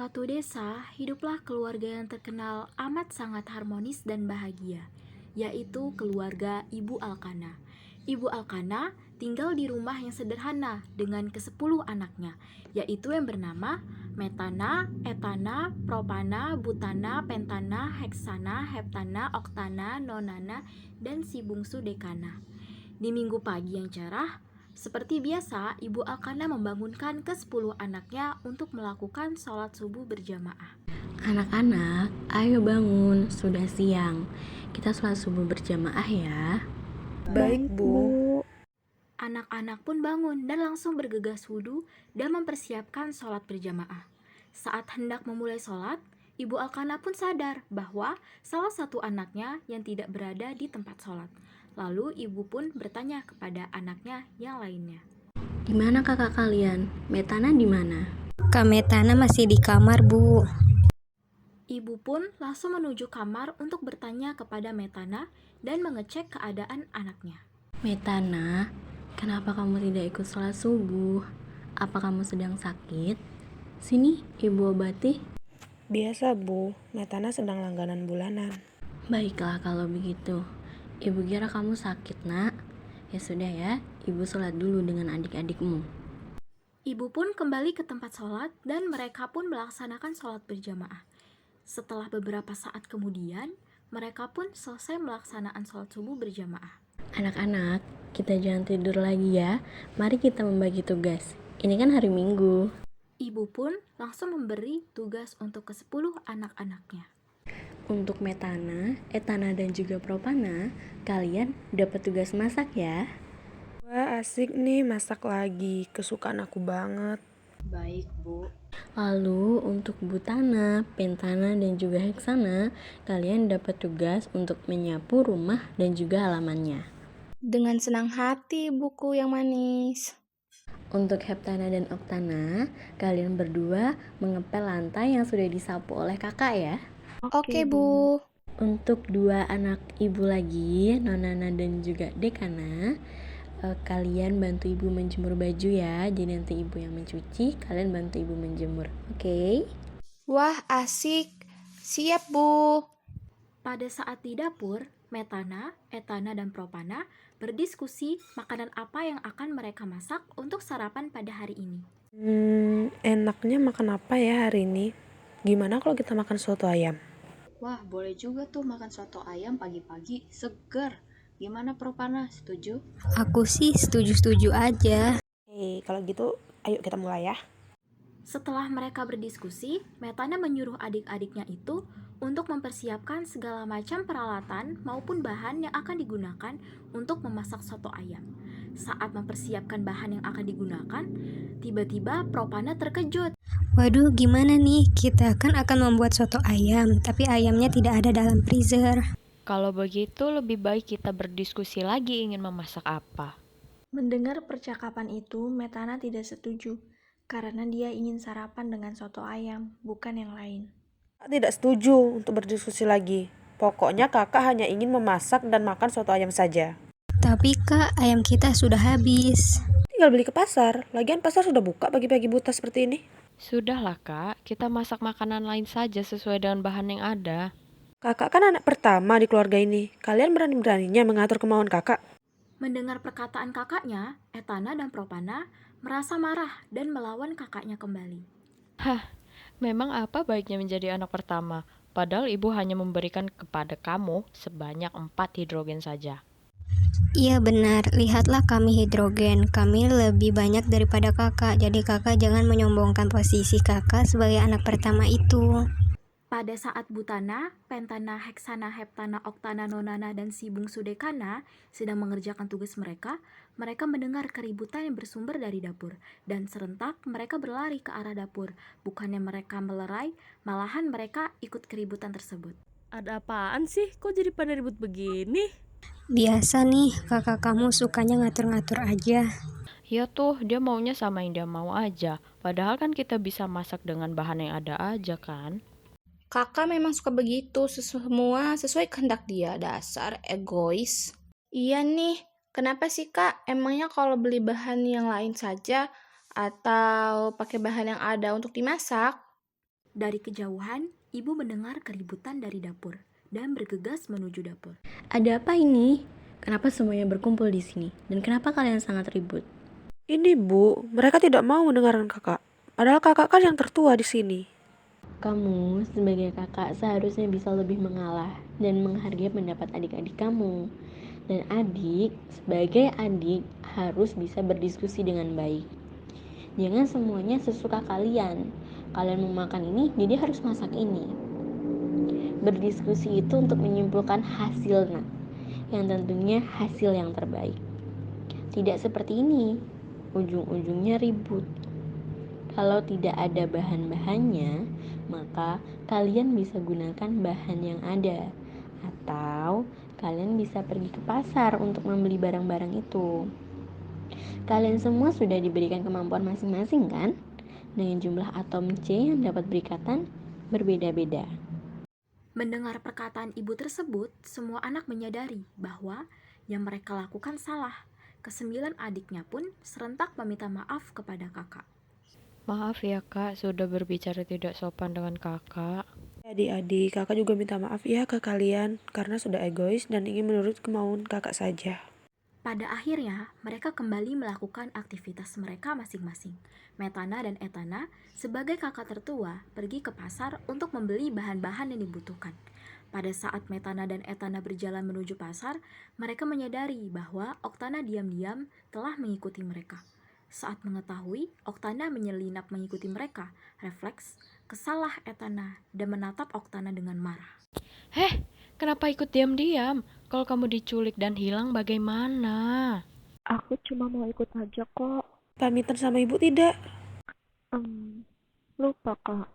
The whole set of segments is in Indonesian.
suatu desa, hiduplah keluarga yang terkenal amat sangat harmonis dan bahagia, yaitu keluarga Ibu Alkana. Ibu Alkana tinggal di rumah yang sederhana dengan ke-10 anaknya, yaitu yang bernama Metana, Etana, Propana, Butana, Pentana, Heksana, Heptana, Oktana, Nonana, dan si bungsu Dekana. Di minggu pagi yang cerah, seperti biasa, Ibu Alkana membangunkan ke-10 anaknya untuk melakukan sholat subuh berjamaah. Anak-anak, ayo bangun, sudah siang. Kita sholat subuh berjamaah ya. Baik, Bu. Anak-anak pun bangun dan langsung bergegas wudhu dan mempersiapkan sholat berjamaah. Saat hendak memulai sholat, Ibu Alkana pun sadar bahwa salah satu anaknya yang tidak berada di tempat sholat. Lalu ibu pun bertanya kepada anaknya yang lainnya. Di mana kakak kalian? Metana di mana? Kak Metana masih di kamar, Bu. Ibu pun langsung menuju kamar untuk bertanya kepada Metana dan mengecek keadaan anaknya. Metana, kenapa kamu tidak ikut sholat subuh? Apa kamu sedang sakit? Sini, ibu obati. Biasa, Bu. Metana sedang langganan bulanan. Baiklah kalau begitu. Ibu kira kamu sakit, nak. Ya sudah ya, ibu sholat dulu dengan adik-adikmu. Ibu pun kembali ke tempat sholat dan mereka pun melaksanakan sholat berjamaah. Setelah beberapa saat kemudian, mereka pun selesai melaksanakan sholat subuh berjamaah. Anak-anak, kita jangan tidur lagi ya. Mari kita membagi tugas. Ini kan hari Minggu. Ibu pun langsung memberi tugas untuk ke-10 anak-anaknya. Untuk Metana, Etana, dan juga Propana, kalian dapat tugas masak ya. Wah, asik nih masak lagi. Kesukaan aku banget. Baik, Bu. Lalu untuk Butana, Pentana, dan juga Heksana, kalian dapat tugas untuk menyapu rumah dan juga halamannya. Dengan senang hati, buku yang manis. Untuk Heptana dan Oktana, kalian berdua mengepel lantai yang sudah disapu oleh kakak ya. Oke, Bu. Untuk dua anak ibu lagi, Nonana dan juga Dekana, kalian bantu ibu menjemur baju ya. Jadi nanti ibu yang mencuci, kalian bantu ibu menjemur. Oke? Wah, asik. Siap, Bu. Pada saat di dapur, Metana, Etana, dan Propana berdiskusi makanan apa yang akan mereka masak untuk sarapan pada hari ini. Enaknya makan apa ya hari ini? Gimana kalau kita makan soto ayam? Wah, boleh juga tuh makan soto ayam pagi-pagi, segar. Gimana Propana, setuju? Aku sih setuju-setuju aja. Kalau gitu, ayo kita mulai ya. Setelah mereka berdiskusi, Metana menyuruh adik-adiknya itu untuk mempersiapkan segala macam peralatan maupun bahan yang akan digunakan untuk memasak soto ayam. Saat mempersiapkan bahan yang akan digunakan, tiba-tiba Propana terkejut. Waduh, gimana nih? Kita kan akan membuat soto ayam, tapi ayamnya tidak ada dalam freezer. Kalau begitu lebih baik kita berdiskusi lagi ingin memasak apa. Mendengar percakapan itu, Metana tidak setuju, karena dia ingin sarapan dengan soto ayam, bukan yang lain. Tidak setuju untuk berdiskusi lagi. Pokoknya kakak hanya ingin memasak dan makan soto ayam saja. Tapi Kak, ayam kita sudah habis. Tinggal beli ke pasar. Lagian pasar sudah buka pagi-pagi buta seperti ini. Sudahlah kak, kita masak makanan lain saja sesuai dengan bahan yang ada. Kakak kan anak pertama di keluarga ini. Kalian berani-beraninya mengatur kemauan kakak. Mendengar perkataan kakaknya, Etana dan Propana merasa marah dan melawan kakaknya kembali. Memang apa baiknya menjadi anak pertama? Padahal ibu hanya memberikan kepada kamu sebanyak 4 hidrogen saja. Iya benar, lihatlah kami hidrogen. Kami lebih banyak daripada kakak, jadi kakak jangan menyombongkan posisi kakak sebagai anak pertama itu. Pada saat Butana, Pentana, Heksana, Heptana, Oktana, Nonana, dan si bungsu Dekana sedang mengerjakan tugas mereka mendengar keributan yang bersumber dari dapur, dan serentak mereka berlari ke arah dapur. Bukannya mereka melerai, malahan mereka ikut keributan tersebut. Ada apaan sih? Kok jadi pada ribut begini? Biasa nih, kakak kamu sukanya ngatur-ngatur aja. Ya tuh, dia maunya sama yang dia mau aja. Padahal kan kita bisa masak dengan bahan yang ada aja kan? Kakak memang suka begitu, semua sesuai kehendak dia, dasar egois. Iya nih, kenapa sih Kak? Emangnya kalau beli bahan yang lain saja atau pakai bahan yang ada untuk dimasak? Dari kejauhan, ibu mendengar keributan dari dapur dan bergegas menuju dapur. Ada apa ini? Kenapa semuanya berkumpul di sini? Dan kenapa kalian sangat ribut? Ini Bu, mereka tidak mau mendengarkan kakak. Padahal kakak kan yang tertua di sini. Kamu sebagai kakak seharusnya bisa lebih mengalah dan menghargai pendapat adik-adik kamu. Dan adik, sebagai adik, harus bisa berdiskusi dengan baik. Jangan semuanya sesuka kalian. Kalian mau makan ini, jadi harus masak ini. Berdiskusi itu untuk menyimpulkan hasilnya, yang tentunya hasil yang terbaik. Tidak seperti ini, ujung-ujungnya ribut. Kalau tidak ada bahan-bahannya, maka kalian bisa gunakan bahan yang ada. Atau kalian bisa pergi ke pasar untuk membeli barang-barang itu. Kalian semua sudah diberikan kemampuan masing-masing kan? Dengan jumlah atom C yang dapat berikatan berbeda-beda. Mendengar perkataan ibu tersebut, semua anak menyadari bahwa yang mereka lakukan salah. Kesembilan adiknya pun serentak meminta maaf kepada kakak. Maaf ya kak, sudah berbicara tidak sopan dengan kakak. Adik-adik, kakak juga minta maaf ya ke kalian karena sudah egois dan ingin menurut kemauan kakak saja. Pada akhirnya, mereka kembali melakukan aktivitas mereka masing-masing. Metana dan Etana, sebagai kakak tertua, pergi ke pasar untuk membeli bahan-bahan yang dibutuhkan. Pada saat Metana dan Etana berjalan menuju pasar, mereka menyadari bahwa Oktana diam-diam telah mengikuti mereka. Saat mengetahui Oktana menyelinap mengikuti mereka, refleks, kesalah Etana dan menatap Oktana dengan marah. Heh, kenapa ikut diam-diam? Kalau kamu diculik dan hilang bagaimana? Aku cuma mau ikut aja kok. Pamitan sama ibu tidak? Lupa kak.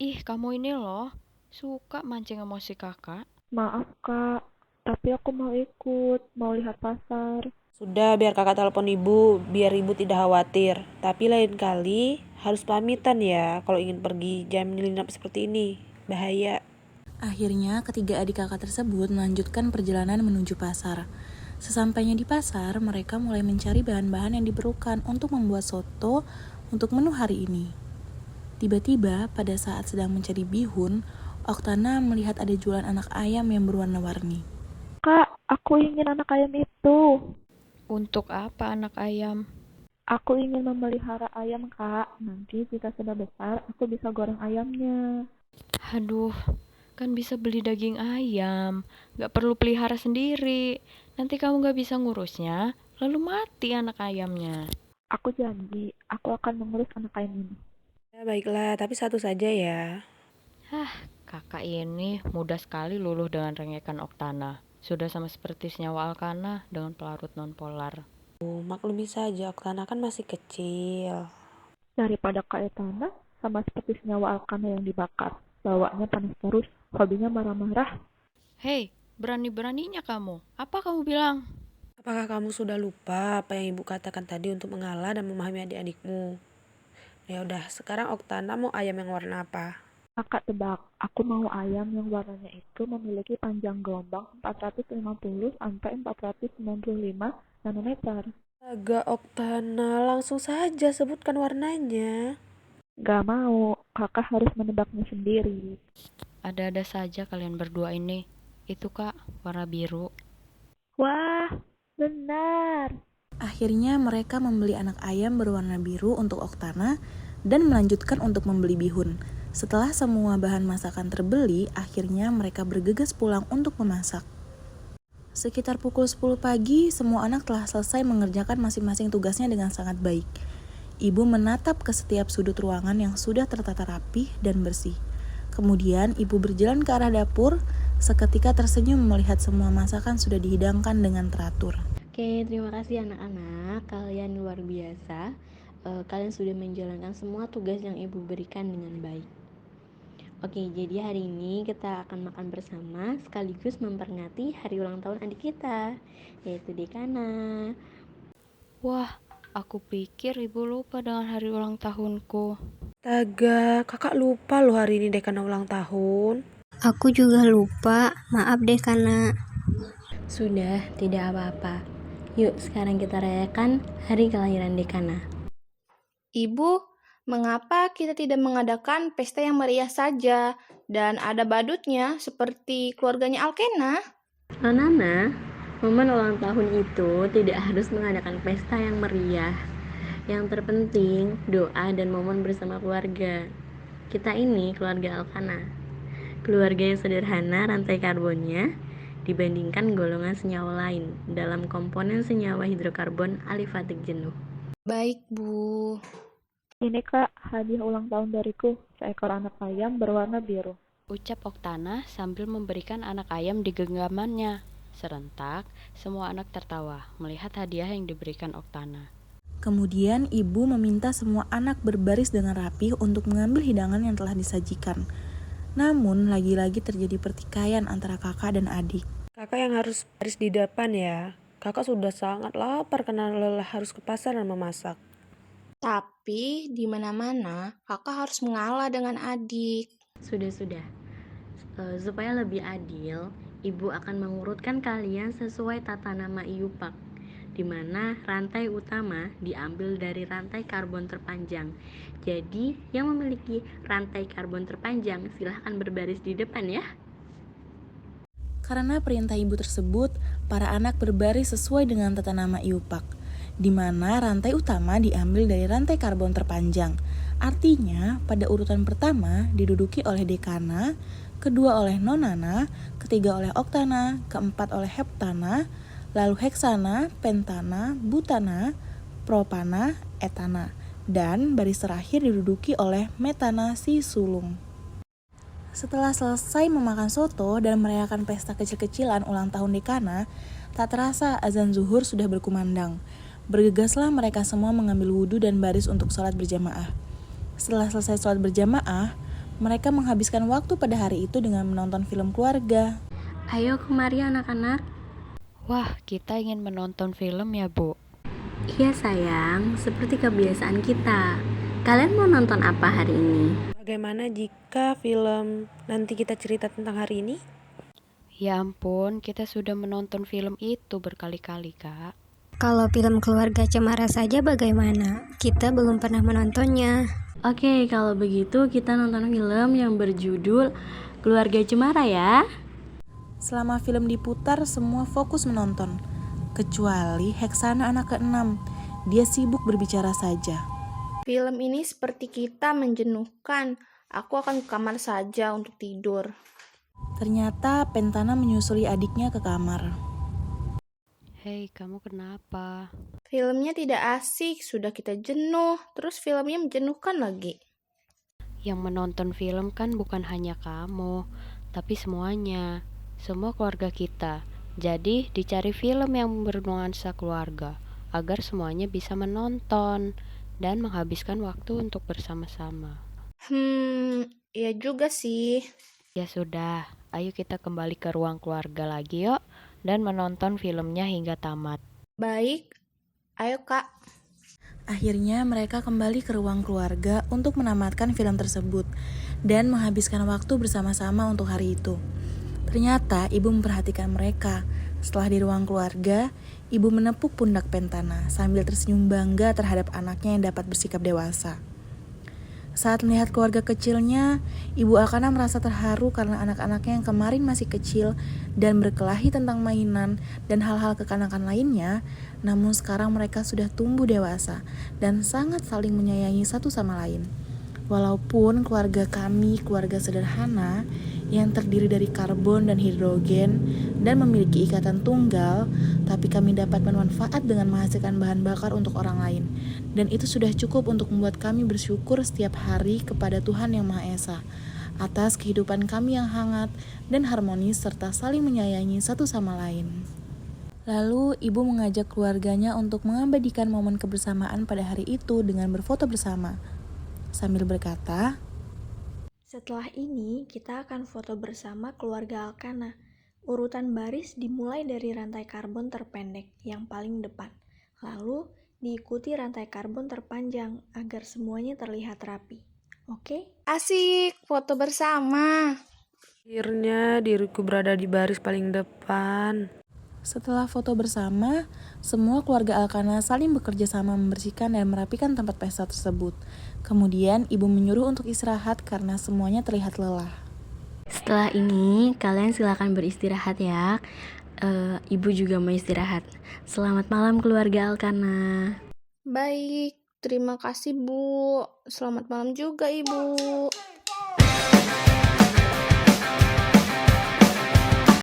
Ih, kamu ini loh, suka mancing emosi kakak. Maaf kak, tapi aku mau ikut, mau lihat pasar. Sudah, biar kakak telepon ibu, biar ibu tidak khawatir. Tapi lain kali harus pamitan ya kalau ingin pergi, jangan menyelinap seperti ini. Bahaya. Akhirnya, ketiga adik kakak tersebut melanjutkan perjalanan menuju pasar. Sesampainya di pasar, mereka mulai mencari bahan-bahan yang diperlukan untuk membuat soto untuk menu hari ini. Tiba-tiba, pada saat sedang mencari bihun, Oktana melihat ada jualan anak ayam yang berwarna-warni. Kak, aku ingin anak ayam itu. Untuk apa anak ayam? Aku ingin memelihara ayam kak. Nanti jika sudah besar, aku bisa goreng ayamnya. Aduh, kan bisa beli daging ayam, gak perlu pelihara sendiri. Nanti kamu gak bisa ngurusnya, lalu mati anak ayamnya. Aku janji, aku akan mengurus anak ayam ini. Ya baiklah, tapi satu saja ya. Kakak ini mudah sekali luluh dengan rengekan Oktana. Sudah sama seperti senyawa Alkana dengan pelarut nonpolar. Maklumi saja, Oktana kan masih kecil. Daripada Kak Etana, sama seperti senyawa Alkana yang dibakar. Bawaannya panas terus, hobinya marah-marah. Hei, berani-beraninya kamu. Apa kamu bilang? Apakah kamu sudah lupa apa yang ibu katakan tadi untuk mengalah dan memahami adik-adikmu? Ya udah, sekarang Oktana mau ayam yang warna apa? Kakak tebak, aku mau ayam yang warnanya itu memiliki panjang gelombang 450 sampai 495 nanometer. Agak Oktana, langsung saja sebutkan warnanya. Gak mau, kakak harus menebaknya sendiri. Ada-ada saja kalian berdua ini. Itu kak, warna biru. Wah, benar. Akhirnya mereka membeli anak ayam berwarna biru untuk Oktana dan melanjutkan untuk membeli bihun. Setelah semua bahan masakan terbeli, akhirnya mereka bergegas pulang untuk memasak. Sekitar pukul 10 pagi, semua anak telah selesai mengerjakan masing-masing tugasnya dengan sangat baik. Ibu menatap ke setiap sudut ruangan yang sudah tertata rapi dan bersih. Kemudian ibu berjalan ke arah dapur, seketika tersenyum melihat semua masakan sudah dihidangkan dengan teratur. Oke, terima kasih anak-anak, kalian luar biasa. Kalian sudah menjalankan semua tugas yang ibu berikan dengan baik. Oke, jadi hari ini kita akan makan bersama sekaligus memperingati hari ulang tahun adik kita, yaitu Dekana. Wah, aku pikir ibu lupa dengan hari ulang tahunku. Taga, kakak lupa loh hari ini Dekana ulang tahun. Aku juga lupa, maaf Dekana. Sudah, tidak apa-apa. Yuk, sekarang kita rayakan hari kelahiran Dekana. Ibu, Mengapa kita tidak mengadakan pesta yang meriah saja dan ada badutnya seperti keluarganya Alkena? Nona, momen ulang tahun itu tidak harus mengadakan pesta yang meriah. Yang terpenting, doa dan momen bersama keluarga. Kita ini keluarga Alkana. Keluarga yang sederhana rantai karbonnya dibandingkan golongan senyawa lain dalam komponen senyawa hidrokarbon alifatik jenuh. Baik, Bu. Ini Kak, hadiah ulang tahun dariku, seekor anak ayam berwarna biru. Ucap Oktana sambil memberikan anak ayam di genggamannya. Serentak, semua anak tertawa melihat hadiah yang diberikan Oktana. Kemudian ibu meminta semua anak berbaris dengan rapih untuk mengambil hidangan yang telah disajikan. Namun lagi-lagi terjadi pertikaian antara kakak dan adik. Kakak yang harus baris di depan ya. Kakak sudah sangat lapar karena lelah harus ke pasar dan memasak. Tapi di mana-mana kakak harus mengalah dengan adik. Sudah. Supaya lebih adil, ibu akan mengurutkan kalian sesuai tata nama IUPAC, di mana rantai utama diambil dari rantai karbon terpanjang. Jadi, yang memiliki rantai karbon terpanjang silahkan berbaris di depan ya. Karena perintah ibu tersebut, para anak berbaris sesuai dengan tata nama IUPAC, di mana rantai utama diambil dari rantai karbon terpanjang. Artinya, pada urutan pertama diduduki oleh Dekana, kedua oleh Nonana, ketiga oleh Oktana, keempat oleh Heptana, lalu Heksana, Pentana, Butana, Propana, Etana, dan baris terakhir diduduki oleh Metana si sulung. Setelah selesai memakan soto dan merayakan pesta kecil-kecilan ulang tahun Dekana, tak terasa azan zuhur sudah berkumandang. Bergegaslah mereka semua mengambil wudhu dan baris untuk sholat berjamaah. Setelah selesai sholat berjamaah, mereka menghabiskan waktu pada hari itu dengan menonton film keluarga. Ayo kemari anak-anak. Wah, kita ingin menonton film ya, Bu? Iya sayang, seperti kebiasaan kita. Kalian mau nonton apa hari ini? Bagaimana jika film nanti kita cerita tentang hari ini? Ya ampun, kita sudah menonton film itu berkali-kali, Kak. Kalau film keluarga Cemara saja bagaimana? Kita belum pernah menontonnya. Oke, kalau begitu kita nonton film yang berjudul Keluarga Cemara ya. Selama film diputar, semua fokus menonton. Kecuali Heksana anak ke-6, dia sibuk berbicara saja. Film ini seperti kita menjenuhkan. Aku akan ke kamar saja untuk tidur. Ternyata Pentana menyusuli adiknya ke kamar. Hei, kamu kenapa? Filmnya tidak asik, sudah kita jenuh, terus filmnya menjenuhkan lagi. Yang menonton film kan bukan hanya kamu, tapi semuanya. Semua keluarga kita. Jadi, dicari film yang bernuansa keluarga, agar semuanya bisa menonton dan menghabiskan waktu untuk bersama-sama. Ya juga sih. Ya sudah, ayo kita kembali ke ruang keluarga lagi yuk, dan menonton filmnya hingga tamat. Baik, ayo Kak. Akhirnya mereka kembali ke ruang keluarga untuk menamatkan film tersebut dan menghabiskan waktu bersama-sama untuk hari itu. Ternyata ibu memperhatikan mereka. Setelah di ruang keluarga, ibu menepuk pundak Pentana sambil tersenyum bangga terhadap anaknya yang dapat bersikap dewasa. Saat melihat keluarga kecilnya, Ibu Alkana merasa terharu karena anak-anaknya yang kemarin masih kecil dan berkelahi tentang mainan dan hal-hal kekanakan lainnya, namun sekarang mereka sudah tumbuh dewasa dan sangat saling menyayangi satu sama lain. Walaupun keluarga kami keluarga sederhana yang terdiri dari karbon dan hidrogen dan memiliki ikatan tunggal, tapi kami dapat bermanfaat dengan menghasilkan bahan bakar untuk orang lain. Dan itu sudah cukup untuk membuat kami bersyukur setiap hari kepada Tuhan Yang Maha Esa atas kehidupan kami yang hangat dan harmonis serta saling menyayangi satu sama lain. Lalu ibu mengajak keluarganya untuk mengabadikan momen kebersamaan pada hari itu dengan berfoto bersama. Sambil berkata, Setelah ini, kita akan foto bersama keluarga Alkana. Urutan baris dimulai dari rantai karbon terpendek yang paling depan. Lalu, diikuti rantai karbon terpanjang agar semuanya terlihat rapi. Oke? Asik, foto bersama. Akhirnya diriku berada di baris paling depan. Setelah foto bersama, Semua keluarga Alkana saling bekerja sama membersihkan dan merapikan tempat pesta tersebut. Kemudian ibu menyuruh untuk istirahat karena semuanya terlihat lelah. Setelah ini, kalian silakan beristirahat ya. Ibu juga mau istirahat. Selamat malam keluarga Alkana. Baik, terima kasih Bu. Selamat malam juga Ibu.